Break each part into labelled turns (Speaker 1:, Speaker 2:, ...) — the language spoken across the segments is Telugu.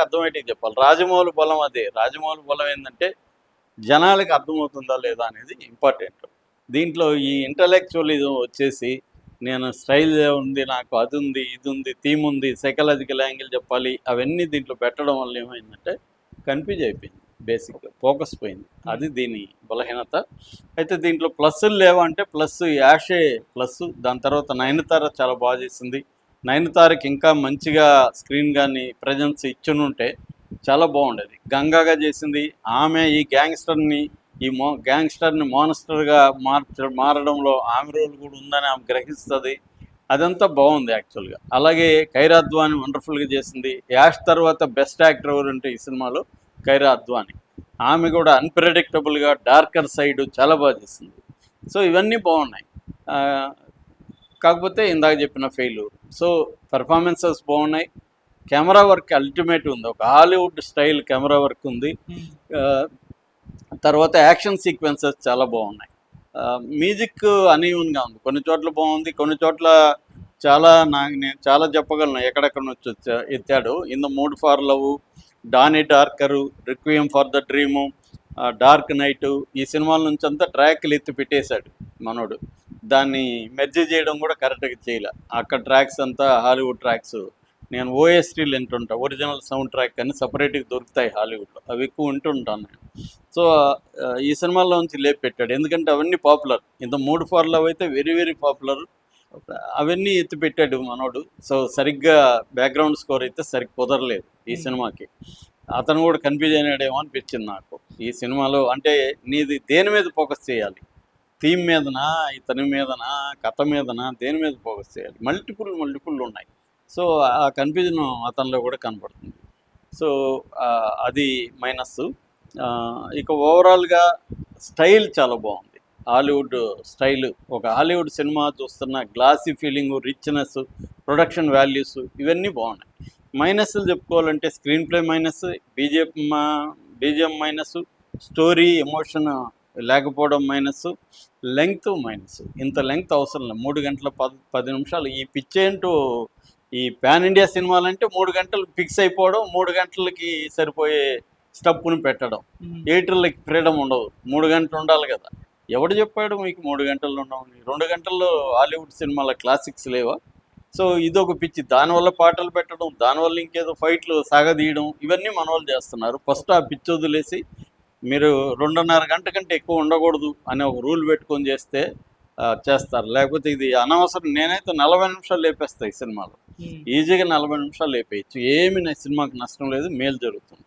Speaker 1: అర్థమయ్యేటివి చెప్పాలి. రాజమౌళి బలం అదే. రాజమౌళి బలం ఏంటంటే జనాలకి అర్థమవుతుందా లేదా అనేది ఇంపార్టెంట్. దీంట్లో ఈ ఇంటలెక్చువలిజం వచ్చేసి నేను స్టైల్ ఉంది, నాకు అది ఉంది, ఇది ఉంది, థీమ్ ఉంది, సైకలాజికల్ యాంగిల్ చెప్పాలి, అవన్నీ దీంట్లో పెట్టడం వల్ల ఏమైందంటే కన్ఫ్యూజ్ అయిపోయింది. బేసిక్గా ఫోకస్ పోయింది. అది దీని బలహీనత. అయితే దీంట్లో ప్లస్లు లేవంటే ప్లస్ యాషే ప్లస్. దాని తర్వాత నయనతార చాలా బాగా చేసింది. నయనతారకి ఇంకా మంచిగా స్క్రీన్ కానీ ప్రజెన్స్ ఇచ్చునుంటే చాలా బాగుండేది. గంగాగా చేసింది. ఆమె ఈ గ్యాంగ్స్టర్ని గ్యాంగ్స్టర్ని మోనస్టర్గా మారడంలో ఆమె రోల్ కూడా ఉందని ఆమె గ్రహిస్తుంది. అదంతా బాగుంది యాక్చువల్గా. అలాగే కైరా అద్వాని వండర్ఫుల్గా చేసింది. యాష్ తర్వాత బెస్ట్ యాక్టర్ ఎవరంటే ఈ సినిమాలో కైరా అద్వాని. ఆమె కూడా అన్ప్రెడిక్టబుల్గా డార్కర్ సైడ్ చాలా బాగా చేసింది. సో ఇవన్నీ బాగున్నాయి. కాకపోతే ఇందాక చెప్పిన ఫెయిల్యూర్. సో పెర్ఫార్మెన్సెస్ బాగున్నాయి. కెమెరా వర్క్ అల్టిమేట్ ఉంది. ఒక హాలీవుడ్ స్టైల్ కెమెరా వర్క్ ఉంది. తర్వాత యాక్షన్ సీక్వెన్సెస్ చాలా బాగున్నాయి. మ్యూజిక్ అనీవన్గా ఉంది. కొన్ని చోట్ల బాగుంది, కొన్ని చోట్ల నేను చాలా చెప్పగలను ఎక్కడెక్కడ నుంచి ఎత్తాడు. In the mood for love, Donnie Darko, requiem for the dream, dark knight, ఈ సినిమాల నుంచి అంతా ట్రాక్లు ఎత్తి పెట్టేశాడు మనోడు. దాన్ని మెర్జ్ చేయడం కూడా కరెక్ట్గా చేయలే. అక్కడ ట్రాక్స్ అంతా హాలీవుడ్ ట్రాక్స్. నేను ఓఎస్టీలు వింటుంటా, ఒరిజినల్ సౌండ్ ట్రాక్ అని సపరేట్గా దొరుకుతాయి హాలీవుడ్లో, అవి ఎక్కువ వింటుంటాను నేను. సో ఈ సినిమాల్లో నుంచి లేపి పెట్టాడు. ఎందుకంటే అవన్నీ పాపులర్. ఇంత మూడ్ ఫార్ లవ్ అయితే వెరీ వెరీ పాపులర్. అవన్నీ ఎత్తి పెట్టాడు మనోడు. సో సరిగ్గా బ్యాక్గ్రౌండ్ స్కోర్ అయితే సరిగ్గా కుదరలేదు ఈ సినిమాకి. అతను కూడా కన్ఫ్యూజ్ అయినాడేమో అనిపించింది నాకు ఈ సినిమాలో. అంటే నీది దేని మీద ఫోకస్ చేయాలి? థీమ్ మీదనా, ఇతని మీదనా, కథ మీదనా, దేని మీద ఫోకస్ చేయాలి? మల్టిపుల్ ఉన్నాయి. సో ఆ కన్ఫ్యూజన్ అతనిలో కూడా కనపడుతుంది. సో అది మైనస్. ఇక ఓవరాల్గా స్టైల్ చాలా బాగుంది. హాలీవుడ్ స్టైల్, ఒక హాలీవుడ్ సినిమా చూస్తున్న glossy feeling, richness, production values ఇవన్నీ బాగున్నాయి. మైనస్లు చెప్పుకోవాలంటే screenplay minus, BGM minus, story emotion లేకపోవడం మైనస్, లెంగ్త్ మైనస్. ఇంత లెంగ్త్ అవసరం లేదు. 3 గంటల 10 నిమిషాలు. ఈ పిచ్చేంటో ఈ పాన్ ఇండియా సినిమాలంటే 3 గంటలు ఫిక్స్ అయిపోవడం, 3 గంటలకి సరిపోయే స్టప్పుని పెట్టడం. ఎడిటర్లకి ఫ్రీడమ్ ఉండదు. 3 గంటలు ఉండాలి కదా. ఎవడు చెప్పాడు మీకు 3 గంటల్లో ఉండమని? 2 గంటల్లో హాలీవుడ్ సినిమాల క్లాసిక్స్ లేవా? సో ఇదొక పిచ్చి. దానివల్ల పాటలు పెట్టడం, దానివల్ల ఇంకేదో ఫైట్లు సాగదీయడం, ఇవన్నీ మన వాళ్ళు చేస్తున్నారు. ఫస్ట్ ఆ పిచ్చి వదిలేసి మీరు 2.5 గంట కంటే ఎక్కువ ఉండకూడదు అనే ఒక రూల్ పెట్టుకొని చేస్తారు. లేకపోతే ఇది అనవసరం. నేనైతే 40 నిమిషాలు లేపేస్తాను ఈ సినిమాలో. ఈజీగా 40 నిమిషాలు లేపేయచ్చు. ఏమి సినిమాకి నష్టం లేదు, మేలు జరుగుతుంది.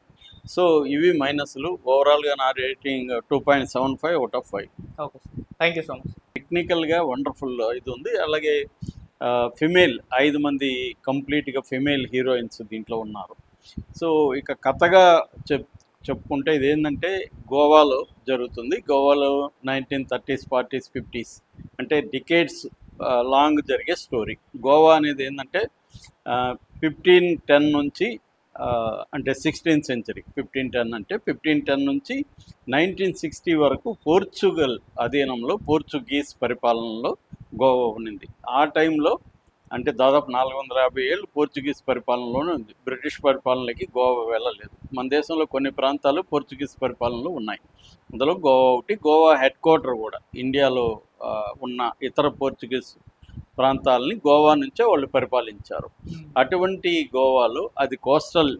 Speaker 1: సో ఇవి మైనస్లు. ఓవరాల్గా నా rating 2.75 out of 5.
Speaker 2: Okay sir, thank you so much.
Speaker 1: టెక్నికల్గా వండర్ఫుల్ ఇది ఉంది. అలాగే ఫిమేల్ 5 మంది కంప్లీట్గా ఫిమేల్ హీరోయిన్స్ దీంట్లో ఉన్నారు. సో ఇక కథగా చెప్పుకుంటే ఇదేంటంటే గోవాలో జరుగుతుంది. గోవాలో 1930s, 40s, 50s అంటే డికేడ్స్ లాంగ్ జరిగే స్టోరీ. గోవా అనేది ఏంటంటే 1510 నుంచి అంటే 16th century. 1510 అంటే 1510 నుంచి 1960 వరకు పోర్చుగల్ అధీనంలో, పోర్చుగీస్ పరిపాలనలో గోవా ఉన్నింది. ఆ టైంలో అంటే దాదాపు 450 ఏళ్ళు పోర్చుగీస్ పరిపాలనలోనే ఉంది. బ్రిటిష్ పరిపాలనకి గోవా వెళ్ళలేదు. మన దేశంలో కొన్ని ప్రాంతాలు పోర్చుగీస్ పరిపాలనలో ఉన్నాయి. అందులో గోవా ఒకటి. గోవా హెడ్ క్వార్టర్ కూడా ఇండియాలో ఉన్న ఇతర పోర్చుగీస్ ప్రాంతాలని గోవా నుంచే వాళ్ళు పరిపాలించారు. అటువంటి గోవాలో అది కోస్టల్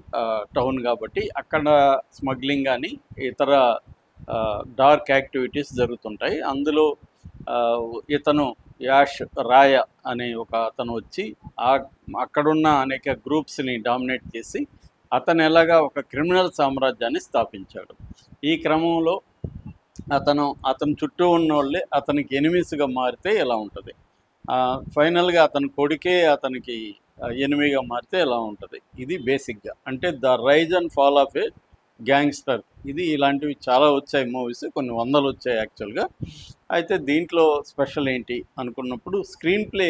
Speaker 1: టౌన్ కాబట్టి అక్కడ స్మగ్లింగ్ కానీ ఇతర డార్క్ యాక్టివిటీస్ జరుగుతుంటాయి. అందులో ఇతను యాష్ రాయ అనే ఒక అతను వచ్చి అక్కడున్న అనేక గ్రూప్స్ని డామినేట్ చేసి అతను ఎలాగా ఒక క్రిమినల్ సామ్రాజ్యాన్ని స్థాపించాడు. ఈ క్రమంలో అతను చుట్టూ ఉన్న వాళ్ళే అతనికి ఎనిమీస్గా మారితే ఎలా ఉంటుంది, ఫైనల్గా అతని కొడుకే అతనికి ఎనిమీగా మారితే ఎలా ఉంటుంది. ఇది బేసిక్గా అంటే the rise and fall of a gangster. ఇది ఇలాంటివి చాలా వచ్చాయి మూవీస్, కొన్ని 100 వచ్చాయి యాక్చువల్గా. అయితే దీంట్లో స్పెషల్ ఏంటి అనుకున్నప్పుడు స్క్రీన్ ప్లే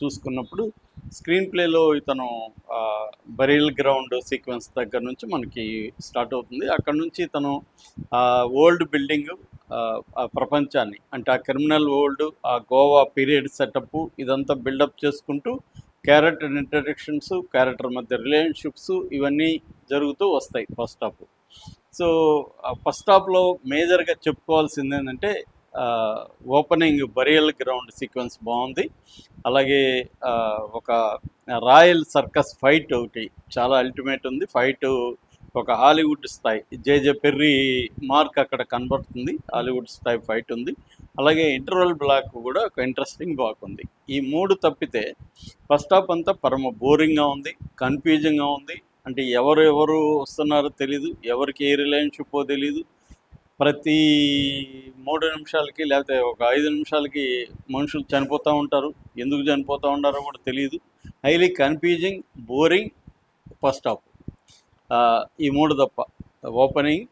Speaker 1: చూసుకున్నప్పుడు స్క్రీన్ ప్లేలో ఇతను బరీల్ గ్రౌండ్ సీక్వెన్స్ దగ్గర నుంచి మనకి స్టార్ట్ అవుతుంది. అక్కడ నుంచి ఇతను ఓల్డ్ బిల్డింగ్, ఆ ప్రపంచాన్ని అంటే ఆ క్రిమినల్ వరల్డ్, ఆ గోవా పీరియడ్ సెటప్ ఇదంతా బిల్డప్ చేసుకుంటూ క్యారెక్టర్ ఇంట్రడక్షన్స్, క్యారెక్టర్ మధ్య రిలేషన్షిప్స్ ఇవన్నీ జరుగుతూ వస్తాయి ఫస్ట్ హాఫ్. సో ఫస్ట్ హాఫ్లో మేజర్గా చెప్పుకోవాల్సింది ఏంటంటే ఓపెనింగ్ బరియల్ గ్రౌండ్ సీక్వెన్స్ బాగుంది. అలాగే ఒక రాయల్ సర్కస్ ఫైట్ ఒకటి చాలా అల్టిమేట్ ఉంది. ఫైట్ ఒక హాలీవుడ్ స్థాయి జేజే పెర్రీ మార్క్ అక్కడ కనబడుతుంది. హాలీవుడ్ స్థాయి ఫైట్ ఉంది. అలాగే ఇంటర్వల్ బ్లాక్ కూడా ఒక ఇంట్రెస్టింగ్ బ్లాక్ ఉంది. ఈ మూడు తప్పితే ఫస్ట్ హాఫ్ అంతా పరమ బోరింగ్గా ఉంది, కన్ఫ్యూజింగ్గా ఉంది. అంటే ఎవరు వస్తున్నారో తెలీదు, ఎవరికి ఏ రిలేషన్షిప్పో తెలీదు. ప్రతి 3 నిమిషాలకి లేకపోతే ఒక 5 నిమిషాలకి మనుషులు చనిపోతూ ఉంటారు. ఎందుకు చనిపోతూ ఉంటారో కూడా తెలియదు. Highly confusing, boring first half. ఈ మూడు తప్ప ఓపెనింగ్,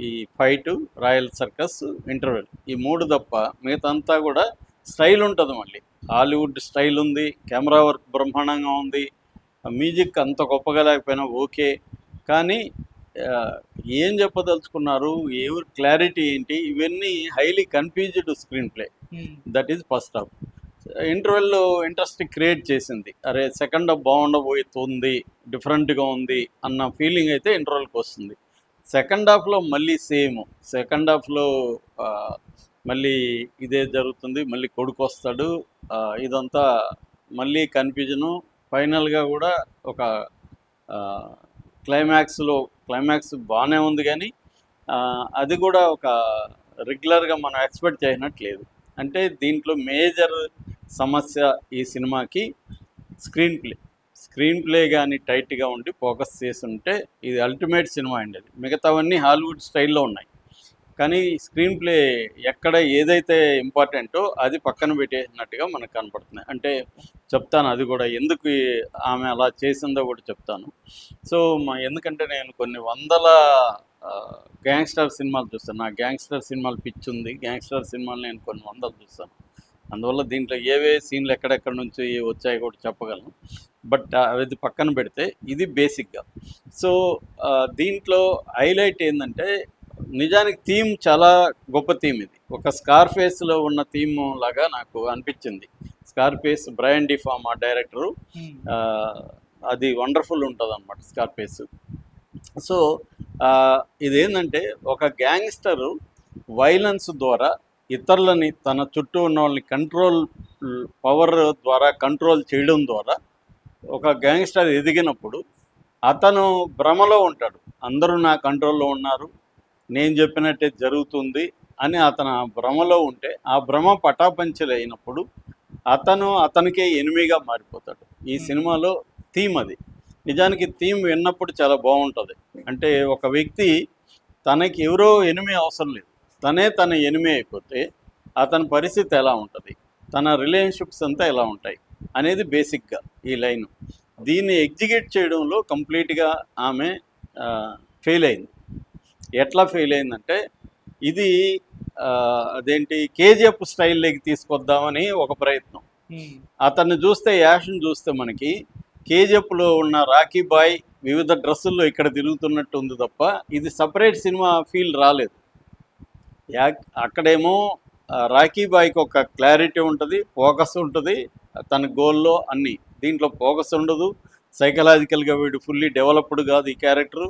Speaker 1: ఈ ఫైటు, రాయల్ సర్కస్, ఇంటర్వెల్, ఈ మూడు తప్ప మిగతా అంతా కూడా స్టైల్ ఉంటుంది. మళ్ళీ హాలీవుడ్ స్టైల్ ఉంది, కెమెరా వర్క్ బ్రహ్మాండంగా ఉంది, మ్యూజిక్ అంత గొప్పగా లేకపోయినా ఓకే. కానీ ఏం చెప్పదలుచుకున్నారు, ఎవరు క్లారిటీ ఏంటి, ఇవన్నీ highly confused screenplay. That is first half. ఇంటర్వెల్లో ఇంట్రెస్ట్ క్రియేట్ చేసింది. అరే సెకండ్ హాఫ్ బాగుండబోతుంది, డిఫరెంట్గా ఉంది అన్న ఫీలింగ్ అయితే ఇంటర్వెల్కి వస్తుంది. సెకండ్ హాఫ్లో మళ్ళీ సేమ్. సెకండ్ హాఫ్లో మళ్ళీ ఇదే జరుగుతుంది, మళ్ళీ కొడుకు వస్తాడు, ఇదంతా మళ్ళీ కన్ఫ్యూజను. ఫైనల్గా కూడా ఒక క్లైమాక్స్ బాగానే ఉంది, కానీ అది కూడా ఒక రెగ్యులర్గా మనం ఎక్స్పెక్ట్ చేయనట్లేదు. అంటే దీంట్లో మేజర్ సమస్య ఈ సినిమాకి స్క్రీన్ ప్లే కానీ టైట్గా ఉండి ఫోకస్ చేసి ఉంటే ఇది అల్టిమేట్ సినిమా అండి. అది మిగతావన్నీ హాలీవుడ్ స్టైల్లో ఉన్నాయి, కానీ స్క్రీన్ ప్లే ఎక్కడ ఏదైతే ఇంపార్టెంటో అది పక్కన పెట్టేసినట్టుగా మనకు కనపడుతుంది. అంటే చెప్తాను, అది కూడా ఎందుకు ఆమె అలా చేసిందో కూడా చెప్తాను. సో ఎందుకంటే నేను కొన్ని వందల గ్యాంగ్స్టర్ సినిమాలు చూస్తాను. నా గ్యాంగ్స్టర్ సినిమాలు పిచ్చి ఉంది. గ్యాంగ్స్టర్ సినిమాలు నేను కొన్ని వందలు చూస్తాను. అందువల్ల దీంట్లో ఏవే సీన్లు ఎక్కడెక్కడ నుంచి వచ్చాయి కూడా చెప్పగలను. బట్ అది పక్కన పెడితే ఇది బేసిక్గా. సో దీంట్లో హైలైట్ ఏంటంటే నిజానికి థీమ్ చాలా గొప్ప థీమ్. ఇది ఒక స్కార్ఫేస్లో ఉన్న థీమ్ లాగా నాకు అనిపించింది. స్కార్ఫేస్, బ్రయన్ డిఫామా డైరెక్టరు, అది వండర్ఫుల్ ఉంటుంది అన్నమాట స్కార్ఫేస్. సో ఇదేంటంటే ఒక గ్యాంగ్స్టరు వైలెన్స్ ద్వారా ఇతరులని, తన చుట్టూ ఉన్న వాళ్ళని పవర్ ద్వారా కంట్రోల్ చేయడం ద్వారా ఒక గ్యాంగ్స్టర్ ఎదిగినప్పుడు అతను భ్రమలో ఉంటాడు. అందరూ నా కంట్రోల్లో ఉన్నారు, నేను చెప్పినట్టే జరుగుతుంది అని అతను ఆ భ్రమలో ఉంటే, ఆ భ్రమ పటాపంచలు అయినప్పుడు అతనికే ఎనిమిగా మారిపోతాడు. ఈ సినిమాలో థీమ్ అది. నిజానికి థీమ్ విన్నప్పుడు చాలా బాగుంటుంది. అంటే ఒక వ్యక్తి తనకి ఎవరో ఎనిమి అవసరం లేదు, తన ఎనిమి అయిపోతే అతని పరిస్థితి ఎలా ఉంటుంది, తన రిలేషన్షిప్స్ అంతా ఎలా ఉంటాయి అనేది బేసిక్గా ఈ లైన్. దీన్ని ఎగ్జిక్యూట్ చేయడంలో కంప్లీట్గా ఆమె ఫెయిల్ అయింది. ఎట్లా ఫెయిల్ అయిందంటే, ఇది అదేంటి కేజీఎఫ్ స్టైల్లోకి తీసుకొద్దామని ఒక ప్రయత్నం. అతన్ని చూస్తే, యాషన్ చూస్తే మనకి కేజీఎఫ్లో ఉన్న రాకీ బాయ్ వివిధ డ్రెస్సుల్లో ఇక్కడ తిరుగుతున్నట్టు ఉంది తప్ప ఇది సపరేట్ సినిమా ఫీల్ రాలేదు. అక్కడేమో రాకీ బాయ్కి ఒక క్లారిటీ ఉంటుంది, ఫోకస్ ఉంటుంది తన గోల్లో అన్నీ. దీంట్లో ఫోకస్ ఉండదు. సైకలాజికల్గా వీడు ఫుల్లీ డెవలప్డ్ కాదు ఈ క్యారెక్టరు.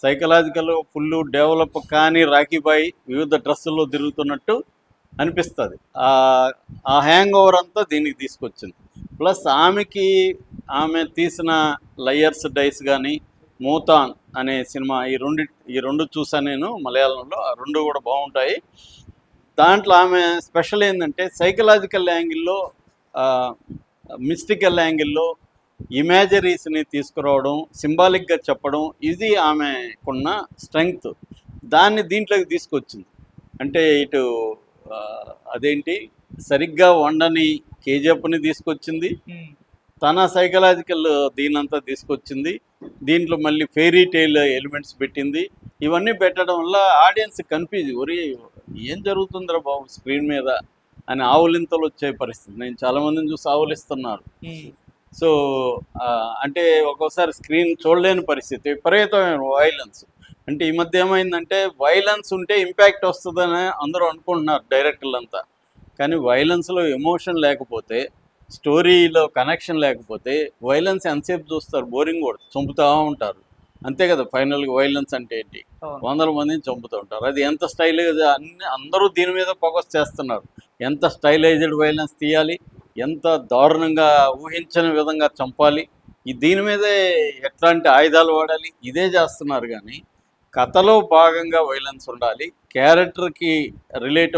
Speaker 1: సైకలాజికల్ ఫుల్ డెవలప్ కానీ రాకీ బాయ్ వివిధ డ్రెస్సుల్లో తిరుగుతున్నట్టు అనిపిస్తుంది. ఆ హ్యాంగ్ ఓవర్ అంతా దీనికి తీసుకొచ్చింది. ప్లస్ ఆమె తీసిన లయర్స్ డైస్ కానీ, మూతాన్ అనే సినిమా, ఈ రెండు చూసాను నేను మలయాళంలో. ఆ రెండు కూడా బాగుంటాయి. దాంట్లో ఆమె స్పెషల్ ఏంటంటే సైకలాజికల్ యాంగిల్లో, మిస్టికల్ యాంగిల్లో ఇమాజరీస్ని తీసుకురావడం, సింబాలిక్గా చెప్పడం, ఇది ఆమెకున్న స్ట్రెంగ్త్. దాన్ని దీంట్లోకి తీసుకొచ్చింది. అంటే ఇటు అదేంటి సరిగ్గా వండని కేజీఎఫ్ని తీసుకొచ్చింది, తన సైకలాజికల్ దీనంతా తీసుకొచ్చింది. దీంట్లో మళ్ళీ ఫెయిరీ టైల్ ఎలిమెంట్స్ పెట్టింది. ఇవన్నీ పెట్టడం వల్ల ఆడియన్స్ కన్ఫ్యూజ్, ఒరే ఏం జరుగుతుందిరా బాబు స్క్రీన్ మీద అని ఆవులింతలు వచ్చే పరిస్థితి. నేను చాలామందిని చూసి ఆవులిస్తున్నారు. సో అంటే ఒక్కోసారి స్క్రీన్ చూడలేని పరిస్థితి, విపరీతమైన వైలెన్స్. అంటే ఈ మధ్య ఏమైందంటే వైలెన్స్ ఉంటే ఇంపాక్ట్ వస్తుందని అందరూ అనుకుంటున్నారు డైరెక్టర్లంతా. కానీ వైలెన్స్లో ఎమోషన్ లేకపోతే, స్టోరీలో కనెక్షన్ లేకపోతే వైలెన్స్ ఎంతసేపు చూస్తారు, బోరింగ్ కూడా చంపుతూ ఉంటారు. అంతే కదా, ఫైనల్గా వైలెన్స్ అంటే ఏంటి?
Speaker 2: అవును.
Speaker 1: వందల మందిని చంపుతూ ఉంటారు. అది ఎంత స్టైల్గా అందరూ దీని మీద ఫోకస్ చేస్తున్నారు. ఎంత స్టైలైజ్డ్ వైలెన్స్ తీయాలి, ఎంత దారుణంగా ఊహించని విధంగా చంపాలి, దీని మీదే ఎట్లాంటి ఆయుధాలు వాడాలి, ఇదే చేస్తున్నారు. కానీ కథలో భాగంగా వైలెన్స్ ఉండాలి, క్యారెక్టర్కి రిలేటబుల్